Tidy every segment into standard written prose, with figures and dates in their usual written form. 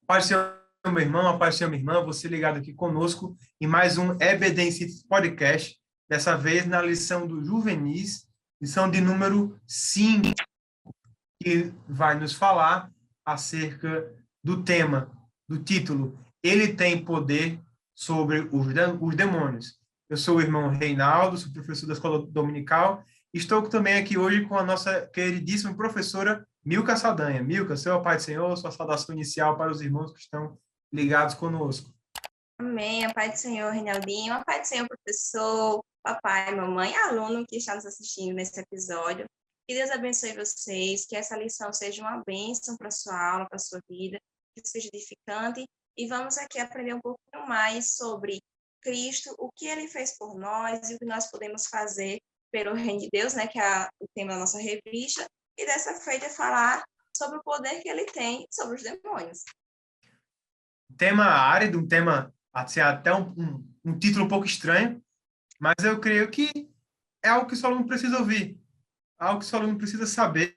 Paz do Senhor, meu irmão, a paz do Senhor, minha irmã, você ligado aqui conosco em mais um EBD Podcast, dessa vez na lição do Juvenis, lição de número 5, que vai nos falar acerca do tema, do título, Ele tem poder sobre os demônios. Eu sou o irmão Reinaldo, sou professor da Escola Dominical, e estou também aqui hoje com a nossa queridíssima professora Milka Saldanha. Milka, seu Pai do Senhor, sua saudação inicial para os irmãos que estão ligados conosco. Amém. A paz do Senhor, Reinaldinho. A paz do Senhor, professor, papai, mamãe, aluno que está nos assistindo nesse episódio. Que Deus abençoe vocês, que essa lição seja uma bênção para a sua aula, para a sua vida, que seja edificante. E vamos aqui aprender um pouquinho mais sobre Cristo, o que ele fez por nós e o que nós podemos fazer pelo reino de Deus, né, que é o tema da nossa revista. E dessa feita falar sobre o poder que ele tem sobre os demônios. Tema árido, um tema assim, até um título um pouco estranho, mas eu creio que é algo que o seu aluno precisa ouvir, algo que o seu aluno precisa saber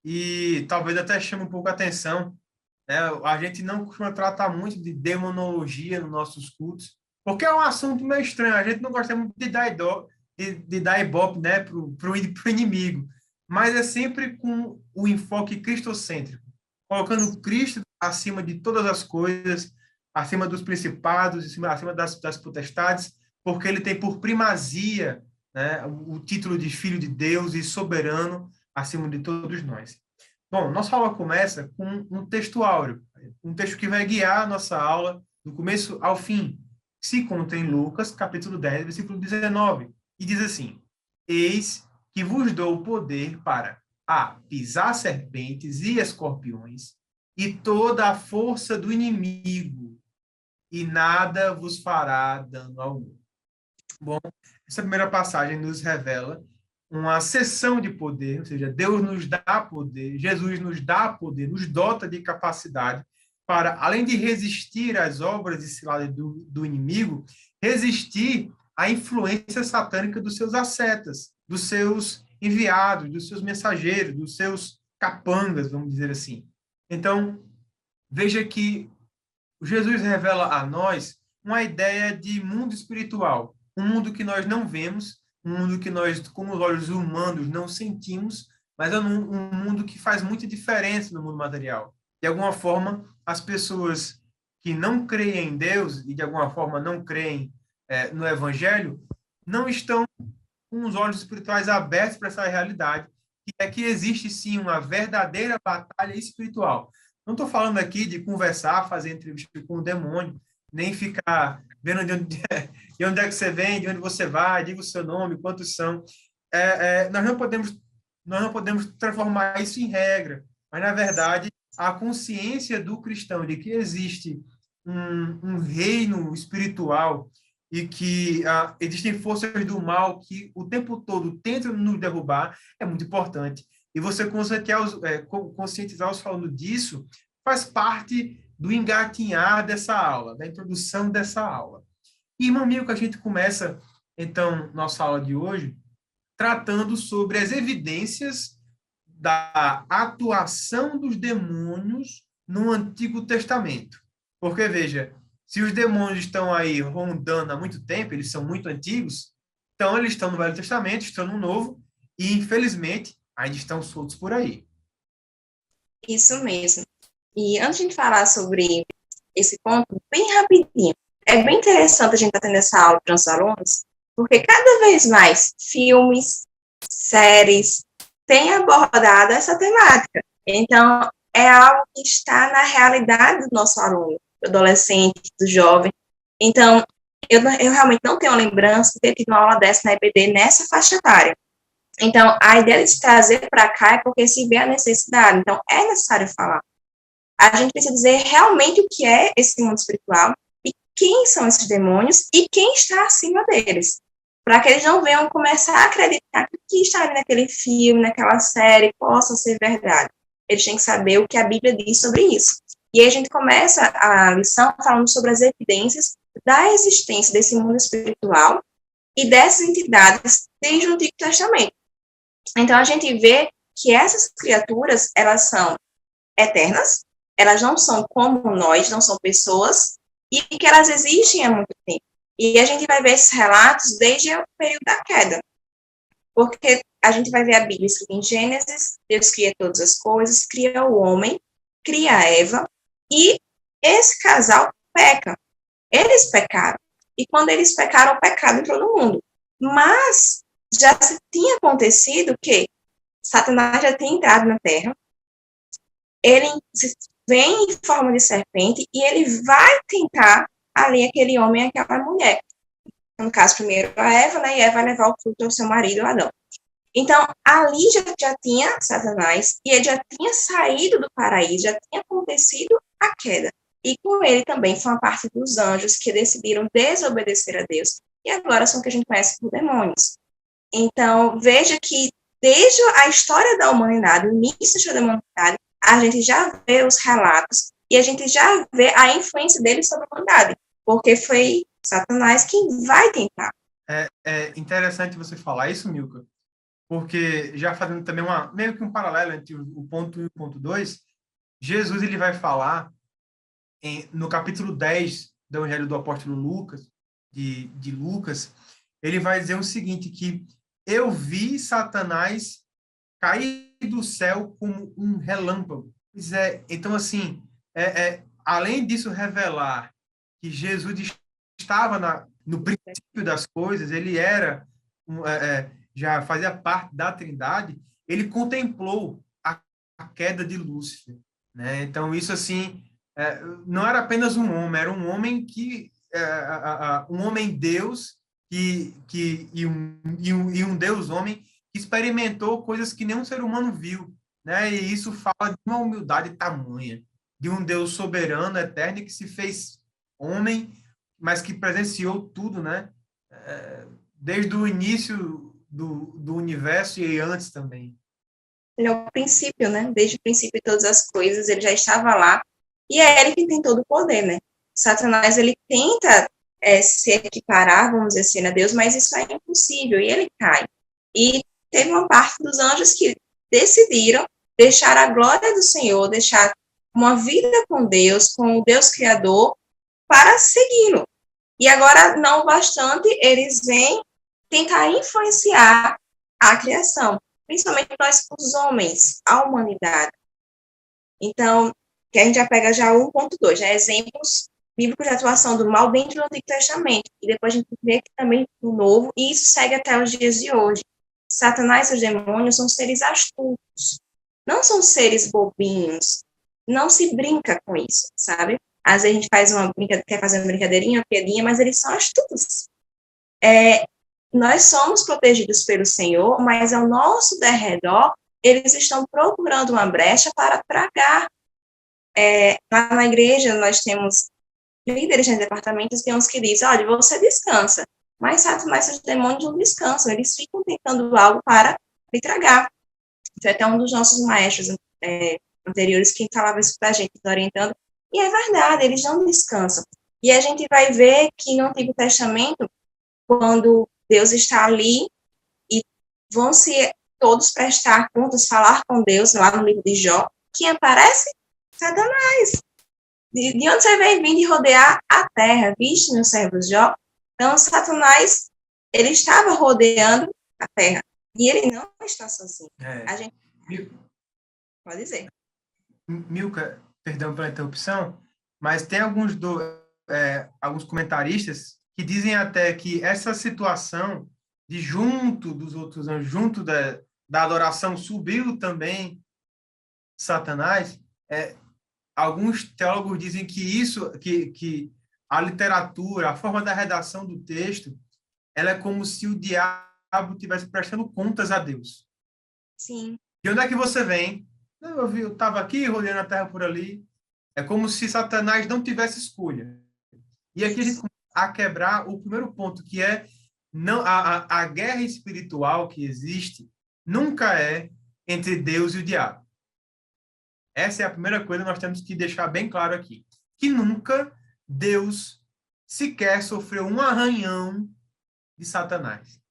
e talvez até chame um pouco a atenção, né? A gente não costuma tratar muito de demonologia nos nossos cultos, porque é um assunto meio estranho, a gente não gosta muito de dar ibope, né, pro inimigo, mas é sempre com o enfoque cristocêntrico, colocando Cristo acima de todas as coisas, acima dos principados, acima das potestades, porque ele tem por primazia, né, o título de Filho de Deus e soberano acima de todos nós. Bom, nossa aula começa com um texto áureo, um texto que vai guiar a nossa aula do começo ao fim. Se encontra em Lucas, capítulo 10, versículo 19, e diz assim: Eis que vos dou o poder para pisar serpentes e escorpiões e toda a força do inimigo, e nada vos fará dano algum. Bom, essa primeira passagem nos revela uma cessão de poder, ou seja, Deus nos dá poder, Jesus nos dá poder, nos dota de capacidade para, além de resistir às obras de cilada do inimigo, resistir à influência satânica dos seus ascetas, dos seus enviados, dos seus mensageiros, dos seus capangas, vamos dizer assim. Então, veja que Jesus revela a nós uma ideia de mundo espiritual, um mundo que nós não vemos, um mundo que nós, com os olhos humanos, não sentimos, mas é um mundo que faz muita diferença no mundo material. De alguma forma, as pessoas que não creem em Deus e de alguma forma não creem no Evangelho, não estão com os olhos espirituais abertos para essa realidade, que é que existe sim uma verdadeira batalha espiritual. Não estou falando aqui de conversar, fazer entrevista com o demônio, nem ficar vendo de onde é que você vem, de onde você vai, diga o seu nome, quantos são. Nós não podemos transformar isso em regra, mas, na verdade, a consciência do cristão de que existe um reino espiritual e que existem forças do mal que o tempo todo tentam nos derrubar é muito importante. E você conscientizar os falando disso faz parte do engatinhar dessa aula, da introdução dessa aula. E, irmão amigo, que a gente começa, então, nossa aula de hoje, tratando sobre as evidências da atuação dos demônios no Antigo Testamento. Porque, veja, se os demônios estão aí rondando há muito tempo, eles são muito antigos, então eles estão no Velho Testamento, estão no Novo, e, infelizmente, ainda estão soltos por aí. Isso mesmo. E antes de a gente falar sobre esse ponto, bem rapidinho, é bem interessante a gente estar tendo essa aula para os alunos, porque cada vez mais filmes, séries, têm abordado essa temática. Então, é algo que está na realidade do nosso aluno, do adolescente, do jovem. Então, eu realmente não tenho lembrança de ter tido uma aula dessa na EBD nessa faixa etária. Então, a ideia de se trazer para cá é porque se vê a necessidade. Então, é necessário falar. A gente precisa dizer realmente o que é esse mundo espiritual e quem são esses demônios e quem está acima deles. Para que eles não venham começar a acreditar que o que está ali naquele filme, naquela série, possa ser verdade. Eles têm que saber o que a Bíblia diz sobre isso. E aí a gente começa a lição falando sobre as evidências da existência desse mundo espiritual e dessas entidades desde o Antigo Testamento. Então, a gente vê que essas criaturas, elas são eternas, elas não são como nós, não são pessoas, e que elas existem há muito tempo. E a gente vai ver esses relatos desde o período da queda. Porque a gente vai ver a Bíblia escrita em Gênesis, Deus cria todas as coisas, cria o homem, cria a Eva, e esse casal peca. Eles pecaram. E quando eles pecaram, o pecado entrou no mundo. Mas já se tinha acontecido que Satanás já tinha entrado na Terra, ele vem em forma de serpente e ele vai tentar ali aquele homem e aquela mulher. No caso, primeiro a Eva, né, e Eva vai levar o fruto ao seu marido, Adão. Então, ali já tinha Satanás, e ele já tinha saído do paraíso, já tinha acontecido a queda. E com ele também foi uma parte dos anjos que decidiram desobedecer a Deus, e agora são o que a gente conhece por demônios. Então, veja que desde a história da humanidade, o início da humanidade, a gente já vê os relatos, e a gente já vê a influência dele sobre a humanidade, porque foi Satanás quem vai tentar. É interessante você falar isso, Milka, porque já fazendo também meio que um paralelo entre o ponto 1 e o ponto 2, Jesus ele vai falar no capítulo 10 do Evangelho do Apóstolo Lucas, de Lucas, ele vai dizer o seguinte, que eu vi Satanás cair do céu como um relâmpago. Então, assim, além disso revelar que Jesus estava no princípio das coisas, ele era já fazia parte da Trindade, ele contemplou a queda de Lúcifer, né? Então isso assim não era apenas um homem, era um homem que um homem Deus e um Deus homem que experimentou coisas que nenhum ser humano viu, né? E isso fala de uma humildade tamanha, de um Deus soberano, eterno, que se fez homem, mas que presenciou tudo, né? Desde o início do universo e antes também. Ele é o princípio, né? Desde o princípio de todas as coisas, ele já estava lá. E é ele que tem todo o poder, né? Satanás, ele tenta se equiparar, vamos dizer assim, a Deus, mas isso é impossível, e ele cai. E teve uma parte dos anjos que decidiram deixar a glória do Senhor, deixar uma vida com Deus, com o Deus Criador, para segui-lo. E agora, não bastante, eles vêm tentar influenciar a criação, principalmente nós, os homens, a humanidade. Então, que a gente já pega já 1.2, né? Exemplos bíblicos de atuação do mal dentro do Antigo Testamento. E depois a gente vê que também no Novo, e isso segue até os dias de hoje. Satanás e os demônios são seres astutos, não são seres bobinhos. Não se brinca com isso, sabe? Às vezes a gente faz quer fazer uma brincadeirinha, uma piadinha, mas eles são astutos. Nós somos protegidos pelo Senhor, mas ao nosso derredor, eles estão procurando uma brecha para tragar. Lá na igreja, nós temos líderes de departamentos, tem uns que dizem, olha, você descansa, mas Satanás e os demônios não descansam, eles ficam tentando algo para lhe tragar. Foi até um dos nossos maestros anteriores que falava isso para a gente, orientando, e é verdade, eles não descansam. E a gente vai ver que no Antigo Testamento, quando Deus está ali e vão se todos prestar contas, falar com Deus, lá no livro de Jó, quem aparece? Satanás. De onde você vem vindo de rodear a terra, viste, meus servos Jó? Então, Satanás, ele estava rodeando a terra, e ele não está sozinho. A gente... Pode dizer. Milka, perdão pela interrupção, mas tem alguns comentaristas que dizem até que essa situação de junto dos outros anjos, junto da adoração, subiu também Satanás. Alguns teólogos dizem que que a literatura, a forma da redação do texto, ela é como se o diabo estivesse prestando contas a Deus. Sim. De onde é que você vem? Eu estava aqui, rodeando a terra por ali. É como se Satanás não tivesse escolha. E aqui a gente começa a quebrar o primeiro ponto, que é não a guerra espiritual que existe nunca é entre Deus e o diabo. Essa é a primeira coisa que nós temos que deixar bem claro aqui. Que nunca Deus sequer sofreu um arranhão de Satanás.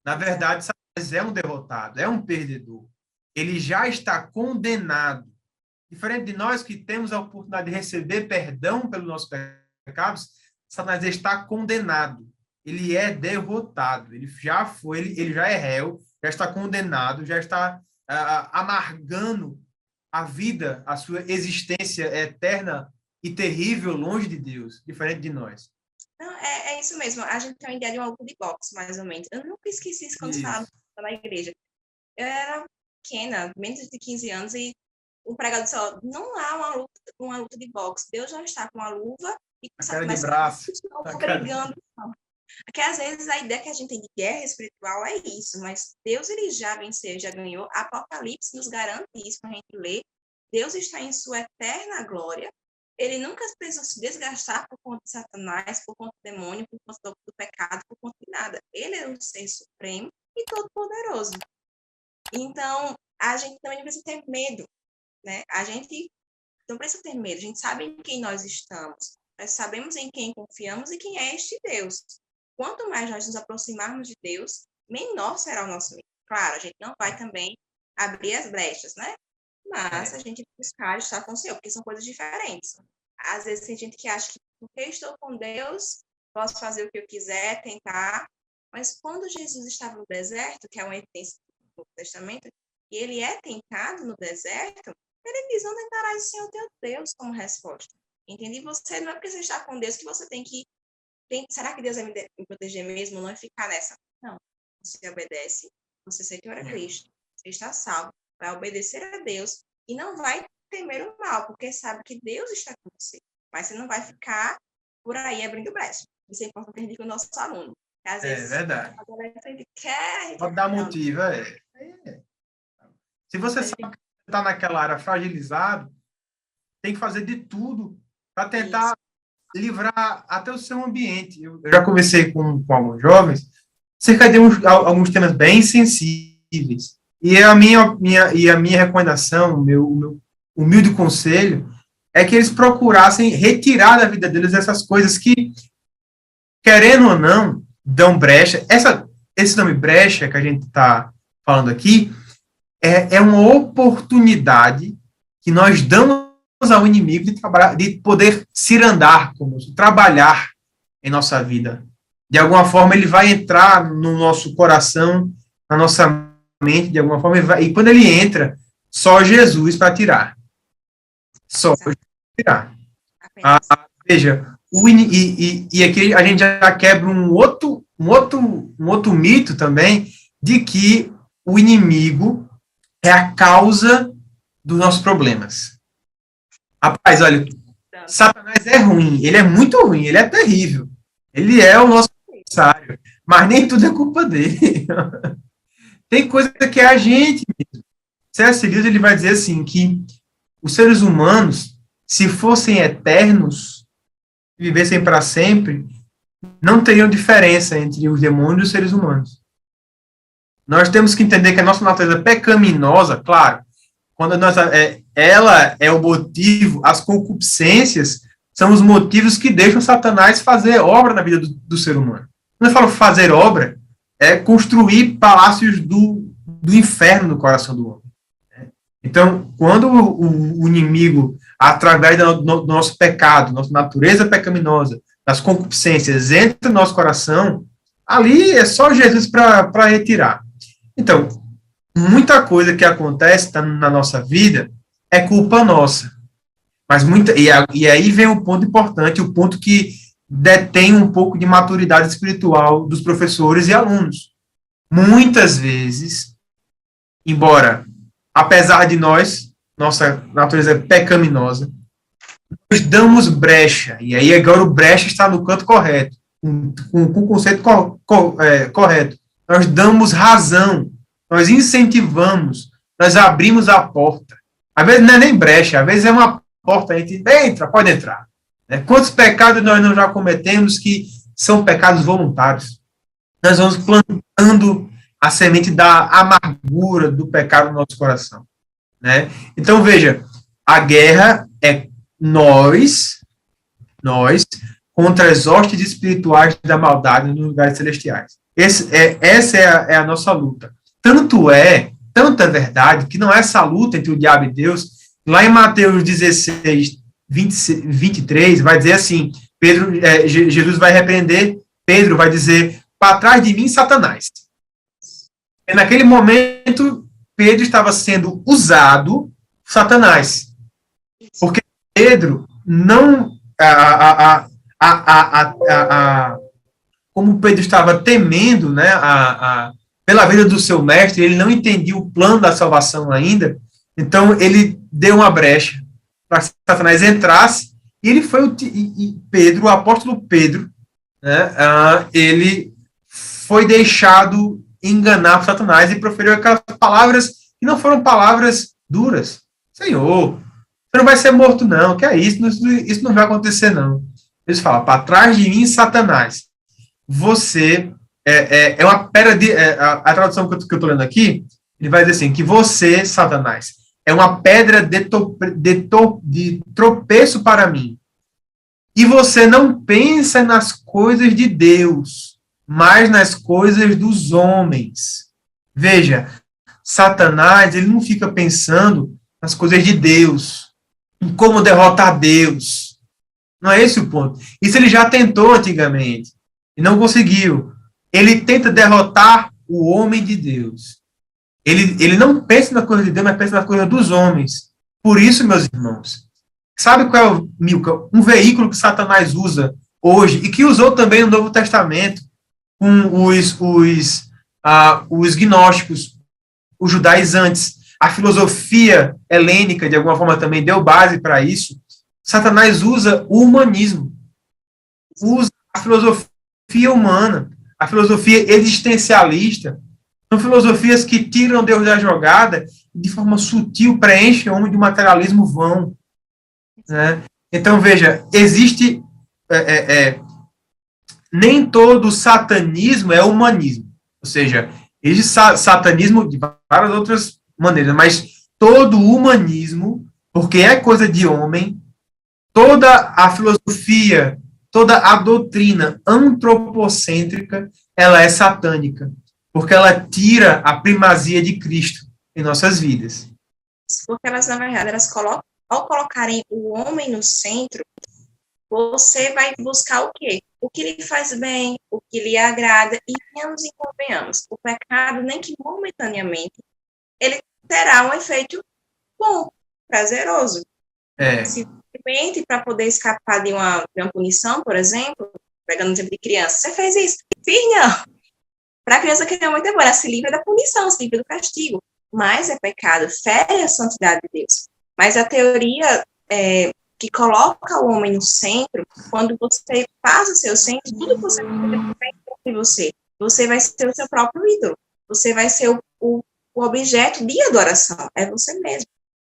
Na verdade, Satanás é um derrotado, é um perdedor. Ele já está condenado Diferente de nós que temos a oportunidade de receber perdão pelos nossos pecados, Satanás está condenado. Ele é derrotado. Ele já foi, ele já é réu, já está condenado, já está amargando a vida, a sua existência eterna e terrível longe de Deus, diferente de nós. Não, é isso mesmo. A gente tem uma ideia de uma luta de boxe, mais ou menos. Eu nunca esqueci isso quando estava na igreja. Eu era pequena, menos de 15 anos, e o pregador disse, ó, não há uma luta de boxe. Deus já está com a luva e com a cara de braço. Estão brigando. Porque às vezes a ideia que a gente tem de guerra espiritual é isso, mas Deus ele já venceu, já ganhou. Apocalipse nos garante isso, quando a gente lê. Deus está em sua eterna glória. Ele nunca precisou se desgastar por conta de Satanás, por conta do demônio, por conta do pecado, por conta de nada. Ele é um ser supremo e todo-poderoso. Então, a gente também não precisa ter medo, né? A gente não precisa ter medo. A gente sabe em quem nós estamos. Nós sabemos em quem confiamos e quem é este Deus. Quanto mais nós nos aproximarmos de Deus, menor será o nosso medo. Claro, a gente não vai também abrir as brechas, né? Mas a gente buscar estar com o Senhor, porque são coisas diferentes. Às vezes tem gente que acha que porque eu estou com Deus, posso fazer o que eu quiser, tentar. Mas quando Jesus estava no deserto, que é uma evidência do Novo Testamento, e ele é tentado no deserto, ele diz, não tentarás o Senhor teu Deus como resposta. Entende? Você não é porque você está com Deus que você tem que... será que Deus vai me proteger mesmo? Não é ficar nessa. Não. Você obedece, você sei que ora Cristo, você está salvo, vai obedecer a Deus e não vai temer o mal, porque sabe que Deus está com você. Mas você não vai ficar por aí abrindo brecha. Isso é importante a gente com o nosso aluno. Às vezes, verdade. A gente quer... Pode dar motivo, Se você sabe que está naquela área fragilizado, tem que fazer de tudo para tentar livrar até o seu ambiente. Eu já conversei com alguns jovens, cerca de alguns temas bem sensíveis. E a minha recomendação, o meu humilde conselho, é que eles procurassem retirar da vida deles essas coisas que, querendo ou não, dão brecha. Esse nome brecha que a gente está falando aqui é uma oportunidade que nós damos ao inimigo de poder cirandar conosco, trabalhar em nossa vida. De alguma forma, ele vai entrar no nosso coração, na nossa mente, de alguma forma, e quando ele entra, só Jesus para tirar. Só Jesus para tirar. Veja, e aqui a gente já quebra um outro mito também, de que o inimigo é a causa dos nossos problemas. Rapaz, olha, Satanás é ruim, ele é muito ruim, ele é terrível. Ele é o nosso adversário, mas nem tudo é culpa dele. Tem coisa que é a gente mesmo. C.S. Lewis ele vai dizer assim, que os seres humanos, se fossem eternos, vivessem para sempre, não teriam diferença entre os demônios e os seres humanos. Nós temos que entender que a nossa natureza pecaminosa, claro, quando ela é o motivo, as concupiscências são os motivos que deixam Satanás fazer obra na vida do ser humano. Quando eu falo fazer obra, é construir palácios do inferno no coração do homem. Então, quando o inimigo, através do nosso pecado, nossa natureza pecaminosa, das concupiscências, entra no nosso coração, ali é só Jesus para retirar. Então, muita coisa que acontece na nossa vida é culpa nossa. Mas e aí vem o ponto importante, o ponto que detém um pouco de maturidade espiritual dos professores e alunos. Muitas vezes, embora, apesar de nossa natureza pecaminosa, nós damos brecha, e aí agora o brecha está no canto correto, com o conceito correto. Nós damos razão, nós incentivamos, nós abrimos a porta. Às vezes não é nem brecha, às vezes é uma porta, a gente entra, pode entrar. Quantos pecados nós não já cometemos que são pecados voluntários? Nós vamos plantando a semente da amargura do pecado no nosso coração. Então, veja, a guerra é nós contra as hostes espirituais da maldade nos lugares celestiais. Essa é a nossa luta. Tanta verdade que não é essa luta entre o diabo e Deus Lá em Mateus 16, 23, vai dizer assim, Jesus vai repreender, Pedro vai dizer, para trás de mim, Satanás. E naquele momento, Pedro estava sendo usado Satanás. Porque Pedro não... como Pedro estava temendo, né, pela vida do seu mestre, ele não entendia o plano da salvação ainda, então ele deu uma brecha para que Satanás entrasse, e ele foi, Pedro, o apóstolo Pedro, né, ele foi deixado enganar por Satanás e proferiu aquelas palavras que não foram palavras duras. Senhor, você não vai ser morto não, que é isso? Isso não vai acontecer não. Eles falam, para trás de mim, Satanás. Você é uma pedra de... a tradução que eu estou lendo aqui, ele vai dizer assim, que você, Satanás, é uma pedra de tropeço para mim. E você não pensa nas coisas de Deus, mas nas coisas dos homens. Veja, Satanás, ele não fica pensando nas coisas de Deus, em como derrotar Deus. Não é esse o ponto. Isso ele já tentou antigamente e não conseguiu. Ele tenta derrotar o homem de Deus. Ele não pensa na coisa de Deus, mas pensa na coisa dos homens. Por isso, meus irmãos, sabe qual é, Milka? Um veículo que Satanás usa hoje e que usou também no Novo Testamento com os gnósticos, os judaizantes. A filosofia helênica, de alguma forma, também deu base para isso. Satanás usa o humanismo, usa a filosofia humana, a filosofia existencialista. São filosofias que tiram Deus da jogada e, de forma sutil, preenchem o homem de materialismo vão. Né? Então, veja, existe... nem todo satanismo é humanismo. Ou seja, existe satanismo de várias outras maneiras, mas todo humanismo, porque é coisa de homem, toda a filosofia, toda a doutrina antropocêntrica, ela é satânica, porque ela tira a primazia de Cristo em nossas vidas. Porque elas, na verdade, ao colocarem o homem no centro, você vai buscar o quê? O que lhe faz bem, o que lhe agrada, e venhamos e convenhamos. O pecado, nem que momentaneamente, ele terá um efeito bom, prazeroso. Simplesmente para poder escapar de uma punição, por exemplo, pegando o exemplo de criança, você fez isso? Fiz não. Para a criança que é muito boa, ela se livra da punição, se livra do castigo. Mas é pecado, fere a santidade de Deus. Mas a teoria que coloca o homem no centro, quando você faz o seu centro, tudo que você vai você. Você vai ser o seu próprio ídolo. Você vai ser o objeto de adoração. É você mesmo.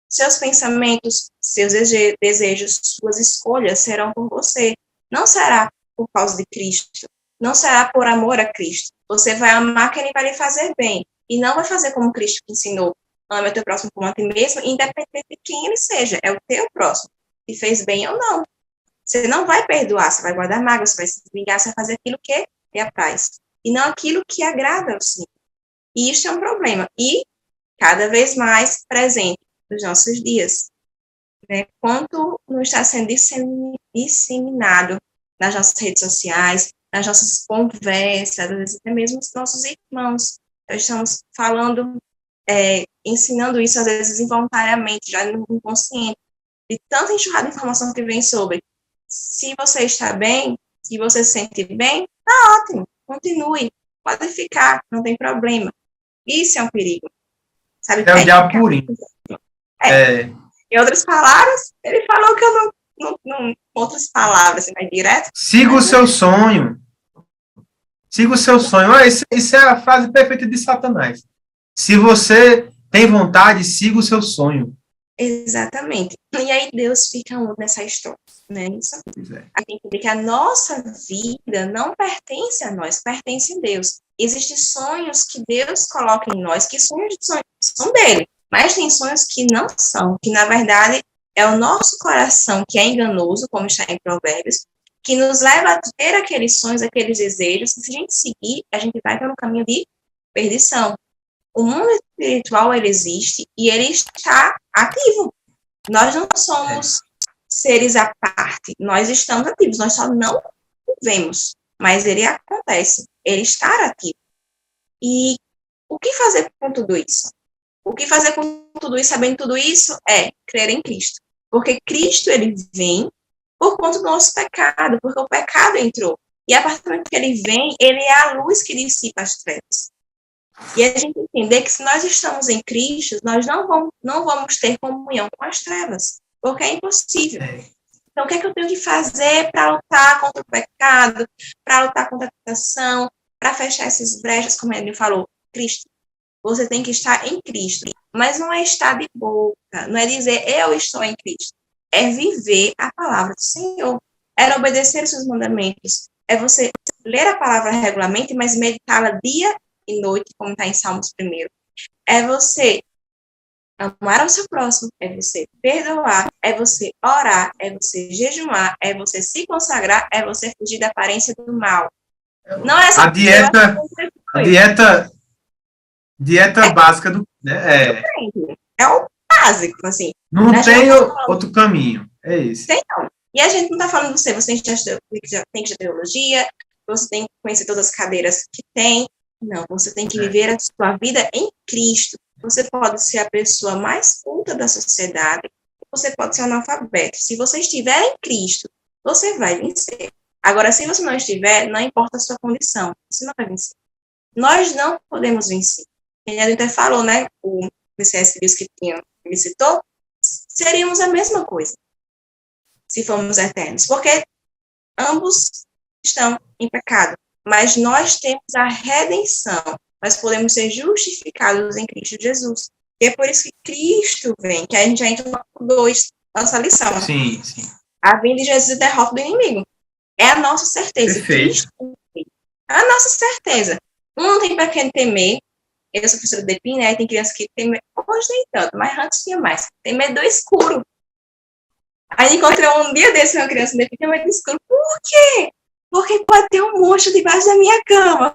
Seus pensamentos, seus desejos, suas escolhas serão por você. Não será por causa de Cristo. Não será por amor a Cristo. Você vai amar quem vai lhe fazer bem. E não vai fazer como Cristo te ensinou. Ame o teu próximo como a ti mesmo, independente de quem ele seja. É o teu próximo. Se fez bem ou não. Você não vai perdoar, você vai guardar mágoa, você vai se vingar, você vai fazer aquilo que lhe apraz. E não aquilo que agrada ao Senhor. E isso é um problema. E cada vez mais presente nos nossos dias. Né? Quanto não está sendo disseminado nas nossas redes sociais, nas nossas conversas, às vezes até mesmo os nossos irmãos. Nós estamos falando, ensinando isso, às vezes involuntariamente, já no inconsciente, de tanta enxurrada de informação que vem sobre se você está bem, se você se sente bem, tá ótimo, continue, pode ficar, não tem problema. Isso é um perigo. Sabe? É o diabo purinho. Em outras palavras, ele falou que eu não outras palavras, assim, mais direto. Siga o seu sonho. Siga o seu sonho. Isso é a frase perfeita de Satanás. Se você tem vontade, siga o seu sonho. Exatamente. E aí Deus fica nessa história, né? Isso. A gente tem que ver que a nossa vida não pertence a nós, pertence a Deus. Existem sonhos que Deus coloca em nós, que sonhos são dele, mas tem sonhos que não são, que na verdade é o nosso coração que é enganoso, como está em Provérbios, que nos leva a ter aqueles sonhos, aqueles desejos, que se a gente seguir, a gente vai para um caminho de perdição. O mundo espiritual, ele existe e ele está ativo. Nós não somos seres à parte, nós estamos ativos, nós só não o vemos, mas ele acontece, ele está ativo. E o que fazer com tudo isso? O que fazer com tudo isso, sabendo tudo isso, é crer em Cristo. Porque Cristo, ele vem por conta do nosso pecado, porque o pecado entrou. E a partir do momento que ele vem, ele é a luz que dissipa as trevas. E a gente entender que se nós estamos em Cristo, nós não vamos ter comunhão com as trevas, porque é impossível. Então, o que é que eu tenho que fazer para lutar contra o pecado, para lutar contra a tentação, para fechar essas brechas, como ele falou? Cristo. Você tem que estar em Cristo. Mas não é estar de boca, não é dizer eu estou em Cristo. É viver a palavra do Senhor. É obedecer os seus mandamentos. É você ler a palavra regularmente, mas meditá-la dia e noite, como está em Salmos 1. É você amar ao seu próximo, é você perdoar, é você orar, é você jejuar, é você se consagrar, é você fugir da aparência do mal. Não é essa dieta básica do, né? É o básico, assim. Não tem outro caminho. É isso. Tem não. E a gente não está falando de você tem que estudar teologia, você tem que conhecer todas as cadeiras que tem. Não, você tem que viver a sua vida em Cristo. Você pode ser a pessoa mais culta da sociedade, você pode ser analfabeto. Se você estiver em Cristo, você vai vencer. Agora, se você não estiver, não importa a sua condição, você não vai vencer. Nós não podemos vencer. Ele até falou, né, o C.S. Lewis que ele citou, seríamos a mesma coisa, se formos eternos, porque ambos estão em pecado, mas nós temos a redenção, nós podemos ser justificados em Cristo Jesus, e é por isso que Cristo vem, que a gente já entra no 2, nossa lição. Sim, sim. A vinda de Jesus e derrota do inimigo. É a nossa certeza. Perfeito. É a nossa certeza. Não tem para quem temer. Eu sou professora de EPI, né? Tem crianças que tem medo. Hoje nem tanto, mas antes tinha mais. Tem medo do escuro. Aí encontrei um dia desse uma criança de EPI que tem medo do escuro. Por quê? Porque pode ter um monstro debaixo da minha cama.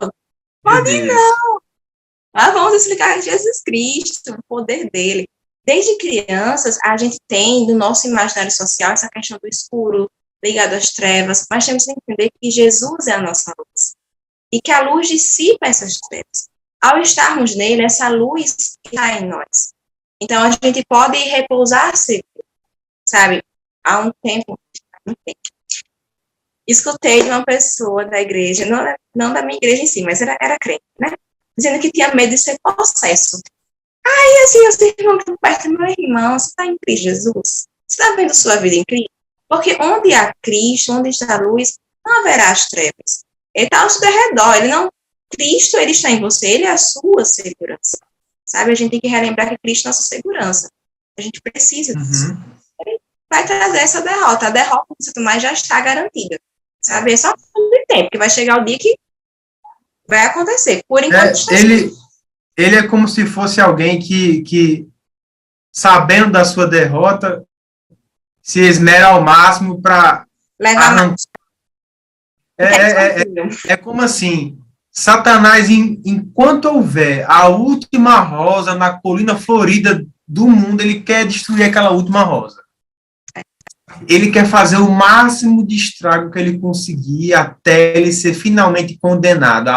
Pode não. Mas vamos explicar Jesus Cristo, o poder dele. Desde crianças, a gente tem no nosso imaginário social essa questão do escuro, ligado às trevas, mas temos que entender que Jesus é a nossa luz. E que a luz dissipa essas trevas. Ao estarmos nele, essa luz está em nós. Então, a gente pode repousar seguro, sabe? Há um tempo, escutei de uma pessoa da igreja, não da minha igreja em si, mas era crente, né? Dizendo que tinha medo de ser possesso. Aí, assim, os irmãos que estão perto, meu irmão, você está em Cristo Jesus? Você está vendo sua vida em Cristo? Porque onde há Cristo, onde está a luz, não haverá as trevas. Ele está ao seu redor, ele não... Cristo, ele está em você, ele é a sua segurança. Sabe? A gente tem que relembrar que Cristo é a nossa segurança. A gente precisa disso. Ele vai trazer essa derrota. A derrota que você tomar já está garantida. Sabe? É só um tempo, que vai chegar o dia que vai acontecer. Por enquanto, ele é como se fosse alguém que, sabendo da sua derrota, se esmera ao máximo para levar é como assim, Satanás, enquanto houver a última rosa na colina florida do mundo, ele quer destruir aquela última rosa. Ele quer fazer o máximo de estrago que ele conseguir até ele ser finalmente condenado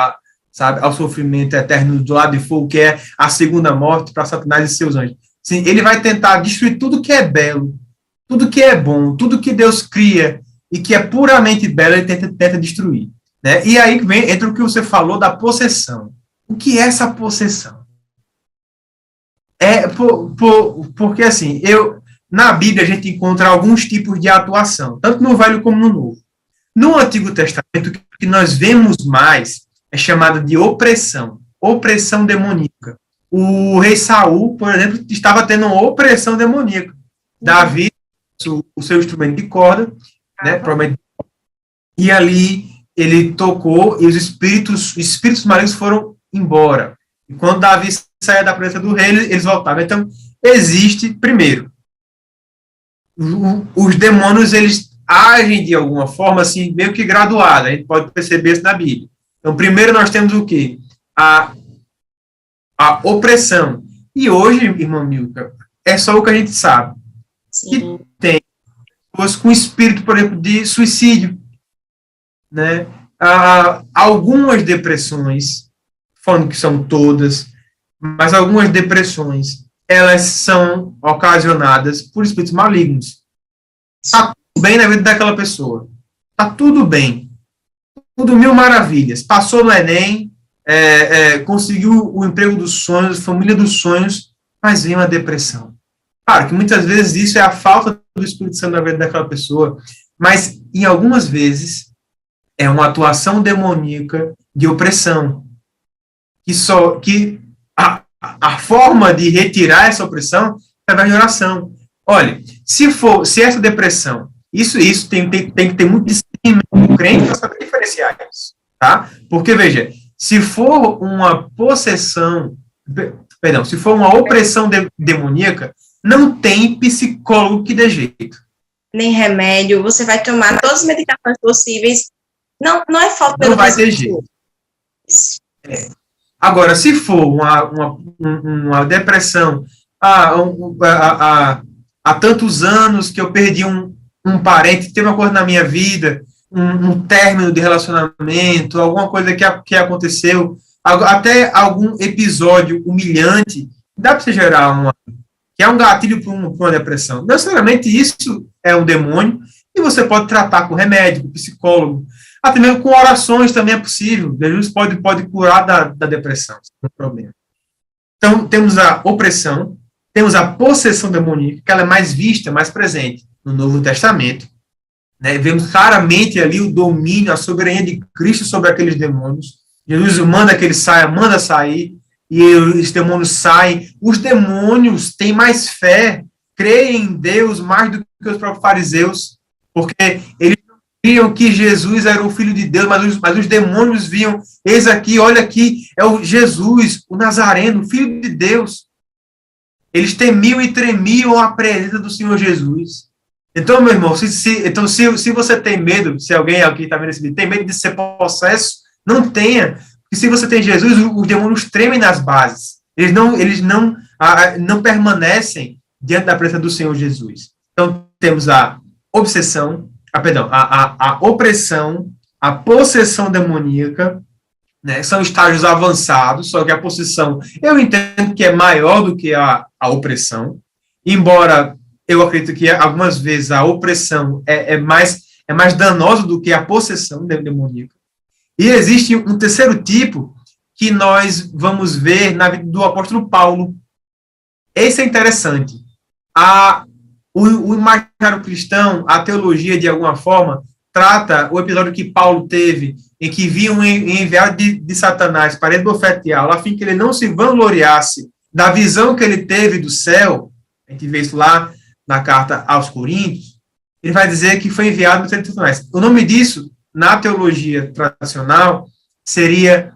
sabe, ao sofrimento eterno do lado de fogo, que é a segunda morte para Satanás e seus anjos. Sim, ele vai tentar destruir tudo que é belo, tudo que é bom, tudo que Deus cria e que é puramente belo, ele tenta destruir. Né? E aí entra o que você falou da possessão. O que é essa possessão? Porque, assim, na Bíblia a gente encontra alguns tipos de atuação, tanto no Velho como no Novo. No Antigo Testamento, o que nós vemos mais é chamada de opressão demoníaca. O rei Saul, por exemplo, estava tendo uma opressão demoníaca. Davi, o seu instrumento de corda, né, e ali ele tocou e os espíritos malignos foram embora. E quando Davi saía da presença do rei, eles voltavam. Então, existe, primeiro, os demônios, eles agem de alguma forma, assim, meio que graduada. A gente pode perceber isso na Bíblia. Então, primeiro nós temos o quê? A opressão. E hoje, irmã Milka, é só o que a gente sabe. Sim. tem pessoas com espírito, por exemplo, de suicídio, né? Algumas depressões, falando que são todas, mas algumas depressões, elas são ocasionadas por espíritos malignos. Está tudo bem na vida daquela pessoa. Está tudo bem. Tudo mil maravilhas. Passou no Enem, conseguiu o emprego dos sonhos, família dos sonhos, mas vem uma depressão. Claro que muitas vezes isso é a falta do Espírito Santo na vida daquela pessoa, mas em algumas vezes é uma atuação demoníaca de opressão. Que a forma de retirar essa opressão é através de oração. Olha, se essa depressão, isso tem que ter muito discernimento do crente para saber diferenciar isso, tá? Porque, veja, se for uma possessão, perdão, se for uma opressão demoníaca, não tem psicólogo que dê jeito. Nem remédio, você vai tomar todas as medicações possíveis, não é falta de... Não vai ter jeito. Agora, se for uma depressão, há tantos anos que eu perdi um parente, teve uma coisa na minha vida, um término de relacionamento, alguma coisa que aconteceu, até algum episódio humilhante, dá para você gerar que é um gatilho para uma depressão. Não necessariamente isso é um demônio, e você pode tratar com remédio, com psicólogo, até mesmo com orações também é possível. Jesus pode curar da depressão, não é problema. Então, temos a opressão, temos a possessão demoníaca, que ela é mais vista, mais presente no Novo Testamento. Né? Vemos claramente ali o domínio, a soberania de Cristo sobre aqueles demônios. Jesus manda que ele saia, manda sair, e os demônios saem. Os demônios têm mais fé, creem em Deus mais do que os próprios fariseus, porque eles viam que Jesus era o Filho de Deus, mas os demônios viam, eis aqui, olha aqui, é o Jesus, o Nazareno, o Filho de Deus. Eles temiam e tremiam a presença do Senhor Jesus. Então, meu irmão, se você tem medo, se alguém aqui está vendo esse vídeo, tem medo de ser possesso, não tenha. Porque se você tem Jesus, os demônios tremem nas bases. Eles não permanecem diante da presença do Senhor Jesus. Então, temos a obsessão, a opressão, a possessão demoníaca, né? São estágios avançados, só que a possessão, eu entendo que é maior do que a opressão, embora eu acredito que algumas vezes a opressão é mais danosa do que a possessão demoníaca. E existe um terceiro tipo que nós vamos ver na vida do apóstolo Paulo. Esse é interessante. O imaginário cristão, a teologia, de alguma forma, trata o episódio que Paulo teve, em que viu um enviado de Satanás para esbofeteá-lo, a fim que ele não se vangloriasse da visão que ele teve do céu. A gente vê isso lá na carta aos Coríntios. Ele vai dizer que foi enviado por Satanás. O nome disso, na teologia tradicional, seria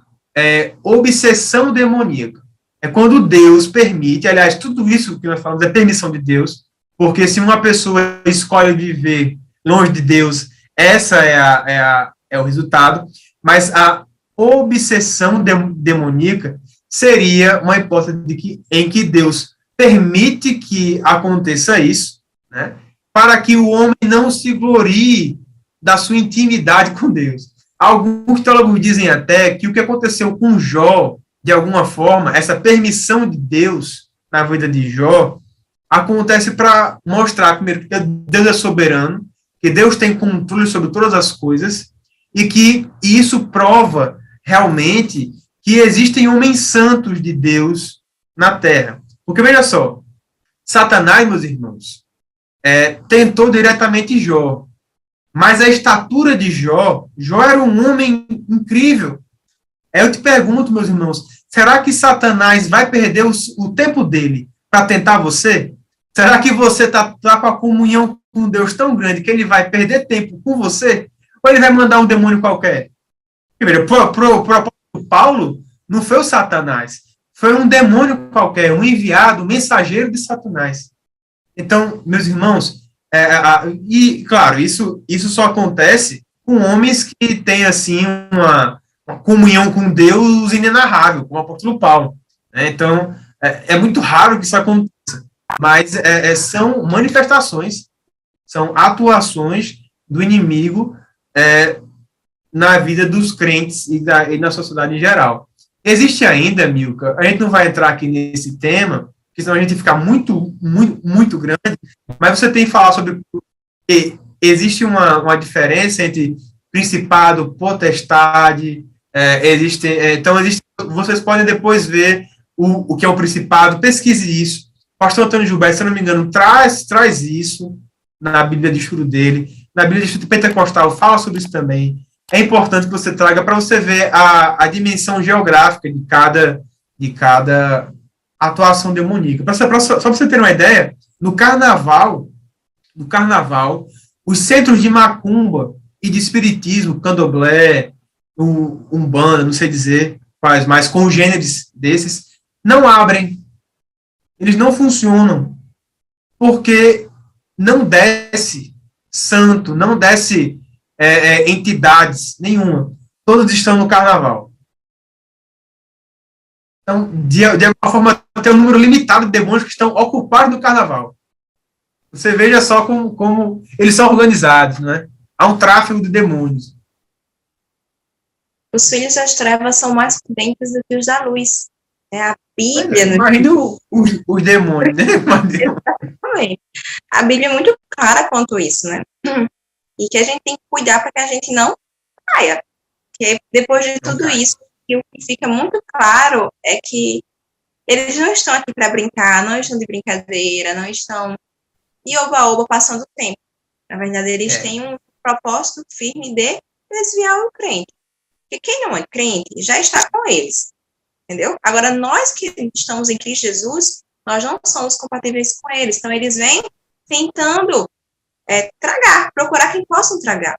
obsessão demoníaca. É quando Deus permite, aliás, tudo isso que nós falamos é permissão de Deus, porque se uma pessoa escolhe viver longe de Deus, essa é o resultado, mas a obsessão demoníaca seria uma hipótese em que Deus permite que aconteça isso, né, para que o homem não se glorie da sua intimidade com Deus. Alguns teólogos dizem até que o que aconteceu com Jó, de alguma forma, essa permissão de Deus na vida de Jó, acontece para mostrar, primeiro, que Deus é soberano, que Deus tem controle sobre todas as coisas, e que isso prova realmente que existem homens santos de Deus na Terra. Porque, veja só, Satanás, meus irmãos, tentou diretamente Jó, mas a estatura de Jó era um homem incrível. Eu te pergunto, meus irmãos, será que Satanás vai perder o tempo dele para tentar você? Será que você está com a comunhão com Deus tão grande que ele vai perder tempo com você? Ou ele vai mandar um demônio qualquer? Para o apóstolo Paulo, não foi o Satanás. Foi um demônio qualquer, um enviado, um mensageiro de Satanás. Então, meus irmãos, e, claro, isso só acontece com homens que têm, assim, uma comunhão com Deus inenarrável, como o apóstolo Paulo. Né? Então, é muito raro que isso aconteça. mas são manifestações, são atuações do inimigo na vida dos crentes e na sociedade em geral. Existe ainda, Milka, a gente não vai entrar aqui nesse tema, porque senão a gente fica muito, muito, muito grande, mas você tem que falar sobre que existe uma diferença entre principado, potestade, então vocês podem depois ver o que é o principado, pesquise isso. O pastor Antônio Gilberto, se eu não me engano, traz isso na Bíblia de Estudo dele. Na Bíblia de Estudo Pentecostal fala sobre isso também. É importante que você traga para você ver a dimensão geográfica de cada atuação demoníaca. Só para você ter uma ideia, no carnaval, os centros de macumba e de espiritismo, candomblé, umbanda, não sei dizer quais, mas congêneres desses, não abrem. Eles não funcionam. Porque não desce santo, não desce entidades nenhuma. Todos estão no carnaval. Então, de alguma forma, tem um número limitado de demônios que estão ocupados no carnaval. Você veja só como eles são organizados, né? Há um tráfego de demônios. Os filhos das trevas são mais prudentes do que os da luz. A Bíblia... Imagina os demônios, né? Exatamente. A Bíblia é muito clara quanto isso, né? E que a gente tem que cuidar para que a gente não caia. Porque depois de tudo isso, o que fica muito claro é que eles não estão aqui para brincar, não estão de brincadeira, não estão de oba-oba passando o tempo. Na verdade, eles têm um propósito firme de desviar o crente. Porque quem não é crente já está com eles. Entendeu? Agora, nós que estamos em Cristo Jesus, nós não somos compatíveis com eles. Então, eles vêm tentando tragar, procurar quem possam tragar.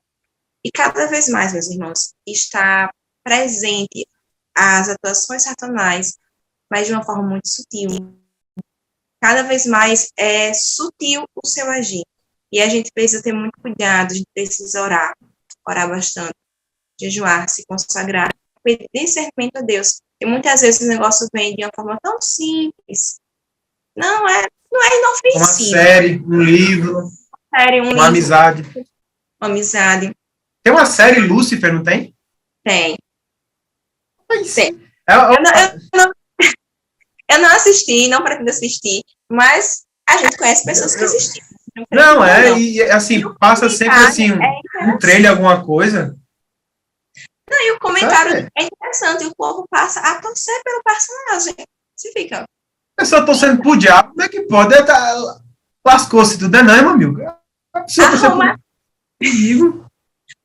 E cada vez mais, meus irmãos, está presente as atuações satanais, mas de uma forma muito sutil. Cada vez mais é sutil o seu agir. E a gente precisa ter muito cuidado, a gente precisa orar bastante, jejuar, se consagrar, pedir discernimento a Deus. E muitas vezes o negócio vem de uma forma tão simples. Não é inofensivo. Uma série, um livro, uma amizade. Uma amizade. Tem uma série Lúcifer, não tem? Tem. Tem. Eu não assisti, não pretendo assistir, mas a gente conhece pessoas que assistiram. E assim, passa sempre assim, um trailer, alguma coisa. Não, e o comentário é interessante, e o povo passa a torcer pelo personagem. Você fica. A pessoa torcendo pro diabo, como é que pode? Lascou-se tudo, não, meu amigo?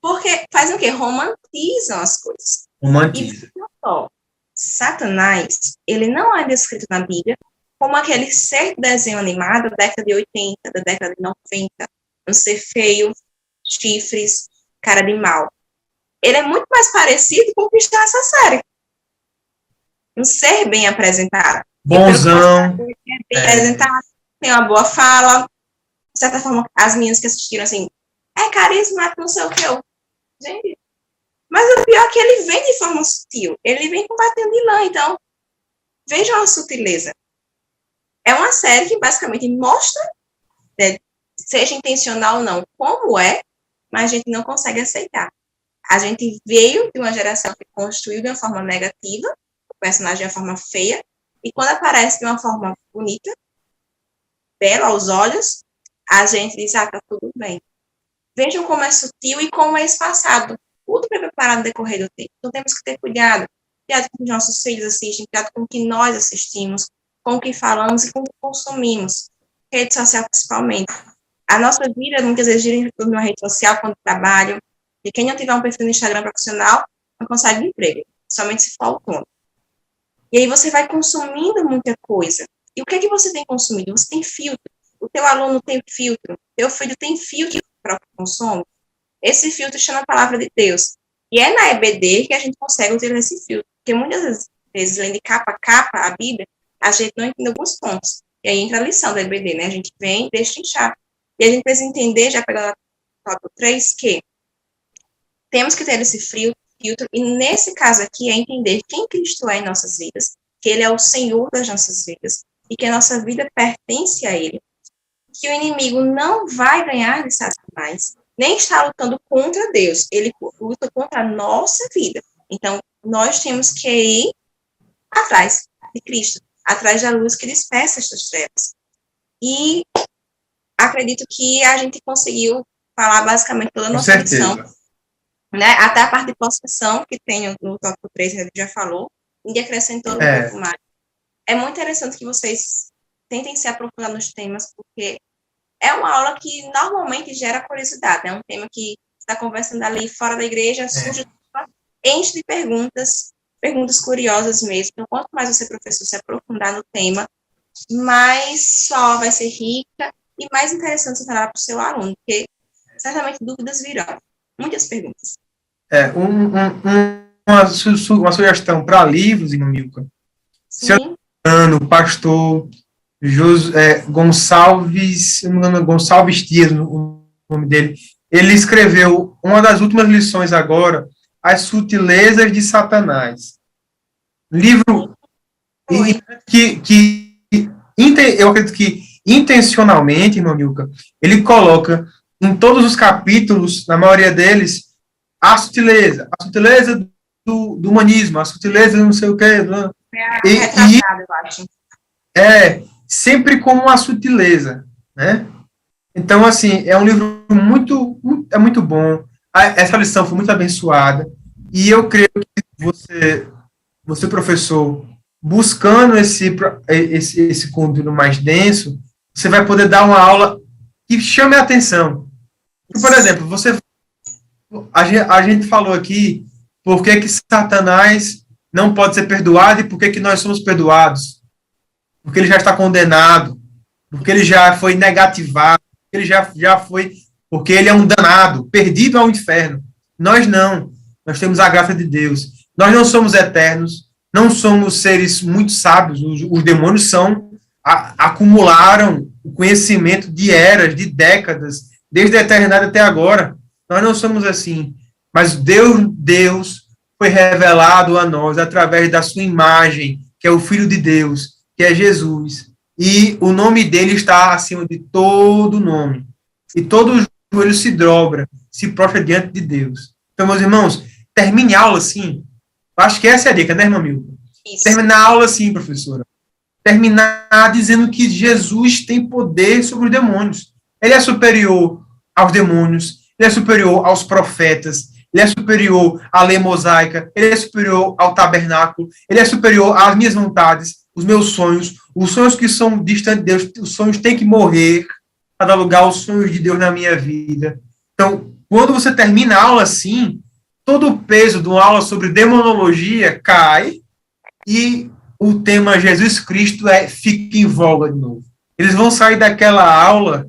Porque faz o quê? Romantizam as coisas. Romantizam. E Satanás, ele não é descrito na Bíblia como aquele ser de desenho animado da década de 80, da década de 90, um ser feio, chifres, cara de mal. Ele é muito mais parecido com o que está nessa série. Um ser bem apresentado. Bonzão. Bem apresentado, tem uma boa fala. De certa forma, as meninas que assistiram assim, carismático, não sei o que. Gente, mas o pior é que ele vem de forma sutil. Ele vem combatendo vilã, então vejam a sutileza. É uma série que basicamente mostra, seja intencional ou não, como é, mas a gente não consegue aceitar. A gente veio de uma geração que construiu de uma forma negativa, o personagem de uma forma feia, e quando aparece de uma forma bonita, bela aos olhos, a gente diz, tá tudo bem. Vejam como é sutil e como é espaçado. Tudo foi preparado no decorrer do tempo. Então temos que ter cuidado. Cuidado com o que nossos filhos assistem, cuidado com o que nós assistimos, com o que falamos e com o que consumimos. Rede social, principalmente. A nossa vida, muitas vezes, gira em torno de uma rede social quando trabalho. E quem não tiver um perfil no Instagram profissional, não consegue emprego. Somente se for autônomo. E aí você vai consumindo muita coisa. E o que é que você tem consumido? Você tem filtro. O teu aluno tem filtro. O teu filho tem filtro para o que consome. Esse filtro chama a palavra de Deus. E é na EBD que a gente consegue utilizar esse filtro. Porque muitas vezes, lendo de capa a capa a Bíblia, a gente não entende alguns pontos. E aí entra a lição da EBD, né? A gente vem destrinchar. E a gente precisa entender, já pegando a tópico 3, que temos que ter esse filtro, e nesse caso aqui é entender quem Cristo é em nossas vidas, que Ele é o Senhor das nossas vidas, e que a nossa vida pertence a Ele. Que o inimigo não vai ganhar de Satanás, nem está lutando contra Deus, ele luta contra a nossa vida. Então, nós temos que ir atrás de Cristo, atrás da luz que dispersa estas trevas. E acredito que a gente conseguiu falar basicamente toda a nossa lição, né? Até a parte de possessão, que tem no tópico 3, a gente já falou, e acrescentou um pouco mais. É muito interessante que vocês tentem se aprofundar nos temas, porque é uma aula que normalmente gera curiosidade, é um tema que está conversando ali fora da igreja, surge, enche de perguntas curiosas mesmo. Então, quanto mais você, professor, se aprofundar no tema, mais sua aula vai ser rica e mais interessante se tornar para o seu aluno, porque certamente dúvidas virão. Muitas perguntas. Uma sugestão para livros, irmã Milka. Se eu não me engano, o pastor Gonçalves Dias, o nome dele, ele escreveu uma das últimas lições agora, As Sutilezas de Satanás. Livro que eu acredito que intencionalmente, irmã Milka, ele coloca em todos os capítulos, na maioria deles, a sutileza do humanismo, a sutileza do não sei o quê. Sempre com uma sutileza, né? Então, assim, é um livro muito bom. Essa lição foi muito abençoada. E eu creio que você professor, buscando esse conteúdo mais denso, você vai poder dar uma aula que chame a atenção. Por exemplo, a gente falou aqui por que Satanás não pode ser perdoado e por que nós somos perdoados. Porque ele já está condenado, porque ele já foi negativado, ele já foi, porque ele é um danado, perdido ao inferno. Nós não. Nós temos a graça de Deus. Nós não somos eternos, não somos seres muito sábios. Os demônios acumularam o conhecimento de eras, de décadas, desde a eternidade até agora. Nós não somos assim. Mas Deus foi revelado a nós através da sua imagem, que é o Filho de Deus, que é Jesus. E o nome dele está acima de todo nome. E todo joelho se dobra, se prostra diante de Deus. Então, meus irmãos, termine a aula assim. Acho que essa é a dica, né, irmã Milka? Terminar a aula assim, professora. Terminar dizendo que Jesus tem poder sobre os demônios. Ele é superior aos demônios, ele é superior aos profetas, ele é superior à lei mosaica, ele é superior ao tabernáculo, ele é superior às minhas vontades, os meus sonhos, os sonhos que são distantes de Deus, os sonhos têm que morrer para dar lugar aos sonhos de Deus na minha vida. Então, quando você termina a aula assim, todo o peso de uma aula sobre demonologia cai e o tema Jesus Cristo fica em voga de novo. Eles vão sair daquela aula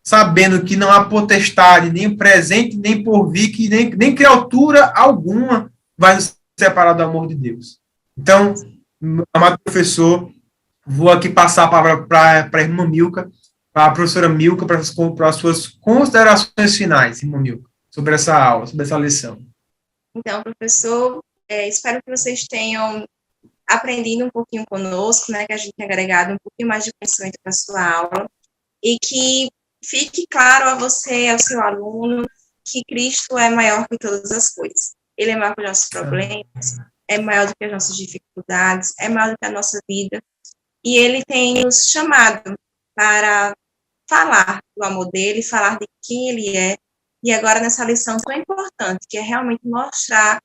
sabendo que não há potestade, nem presente, nem porvir, que nem criatura alguma vai nos separar do amor de Deus. Então, amado professor, vou aqui passar a palavra para a irmã Milka, para a professora Milka, para as suas considerações finais, irmã Milka, sobre essa aula, sobre essa lição. Então, professor, espero que vocês tenham aprendido um pouquinho conosco, né, que a gente tenha agregado um pouquinho mais de conhecimento para a sua aula, e que fique claro a você, ao seu aluno, que Cristo é maior que todas as coisas. Ele é maior que os nossos problemas, é maior do que as nossas dificuldades, é maior do que a nossa vida, e ele tem nos chamado para falar do amor dele, falar de quem ele é, e agora nessa lição tão importante, que é realmente mostrar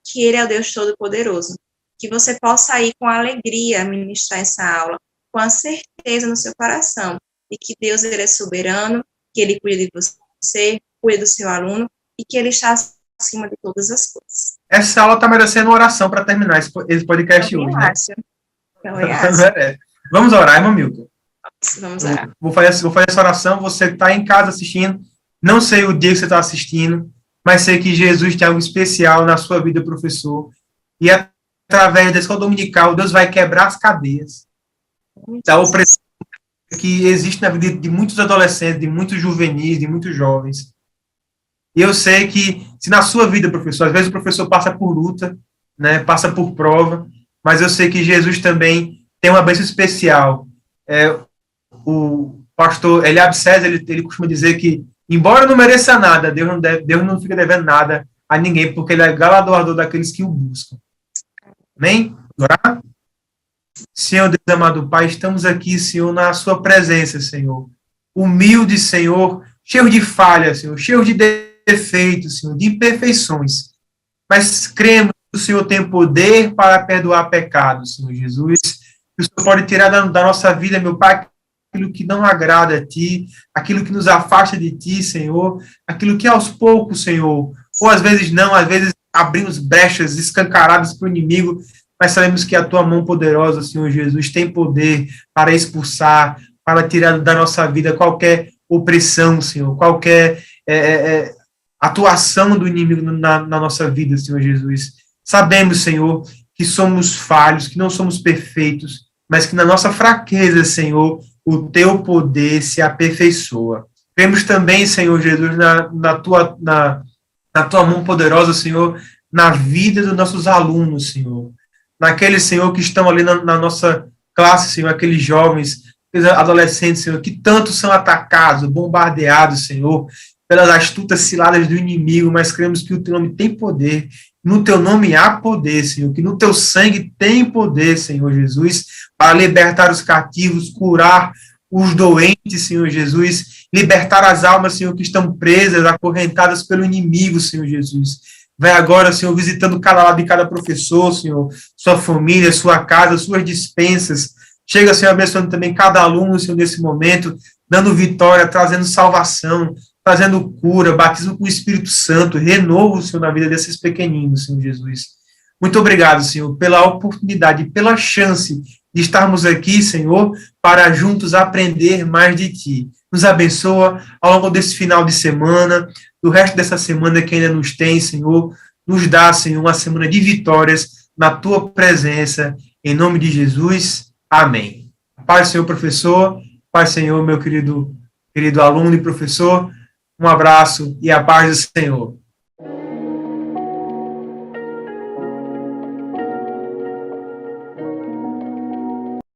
que ele é o Deus Todo-Poderoso, que você possa ir com alegria ministrar essa aula, com a certeza no seu coração de que Deus ele é soberano, que ele cuida de você, cuida do seu aluno, e que ele está acima de todas as coisas. Essa aula está merecendo uma oração para terminar esse podcast hoje, né? Vamos orar, irmã Milka. Vamos orar. Vou fazer essa oração. Você que está em casa assistindo, não sei o dia que você está assistindo, mas sei que Jesus tem algo especial na sua vida, professor. E através da escola dominical, Deus vai quebrar as cadeias da opressão que existe na vida de muitos adolescentes, de muitos juvenis, de muitos jovens. E eu sei que, se na sua vida, professor, às vezes o professor passa por luta, né, passa por prova, mas eu sei que Jesus também tem uma bênção especial, O pastor Eliab César, ele costuma dizer que, embora não mereça nada, Deus não fica devendo nada a ninguém, porque ele é galardoador daqueles que o buscam. Amém? Orar? Senhor Deus amado Pai, estamos aqui, Senhor, na sua presença, Senhor. Humilde, Senhor, cheio de falhas, Senhor, cheio de defeitos, Senhor, de imperfeições. Mas cremos que o Senhor tem poder para perdoar pecados, Senhor Jesus. Que o Senhor pode tirar da nossa vida, meu Pai, aquilo que não agrada a Ti, aquilo que nos afasta de Ti, Senhor, aquilo que aos poucos, Senhor, ou às vezes não, às vezes abrimos brechas escancaradas para o inimigo, mas sabemos que a Tua mão poderosa, Senhor Jesus, tem poder para expulsar, para tirar da nossa vida qualquer opressão, Senhor, qualquer atuação do inimigo na nossa vida, Senhor Jesus. Sabemos, Senhor, que somos falhos, que não somos perfeitos, mas que na nossa fraqueza, Senhor, o Teu poder se aperfeiçoa. Cremos também, Senhor Jesus, na tua mão poderosa, Senhor, na vida dos nossos alunos, Senhor. Naqueles, Senhor, que estão ali na nossa classe, Senhor, aqueles jovens, aqueles adolescentes, Senhor, que tanto são atacados, bombardeados, Senhor, pelas astutas ciladas do inimigo, mas cremos que o Teu nome tem poder. No Teu nome há poder, Senhor, que no Teu sangue tem poder, Senhor Jesus, para libertar os cativos, curar os doentes, Senhor Jesus, libertar as almas, Senhor, que estão presas, acorrentadas pelo inimigo, Senhor Jesus. Vai agora, Senhor, visitando cada lado de cada professor, Senhor, sua família, sua casa, suas dispensas. Chega, Senhor, abençoando também cada aluno, Senhor, nesse momento, dando vitória, trazendo salvação, trazendo cura, batismo com o Espírito Santo, renovo, Senhor, na vida desses pequeninos, Senhor Jesus. Muito obrigado, Senhor, pela oportunidade, pela chance de estarmos aqui, Senhor, para juntos aprender mais de Ti. Nos abençoa ao longo desse final de semana, do resto dessa semana que ainda nos tem, Senhor. Nos dá, Senhor, uma semana de vitórias na Tua presença, em nome de Jesus. Amém. Paz, Senhor, professor. Paz, Senhor, meu querido aluno e professor. Um abraço e a paz do Senhor.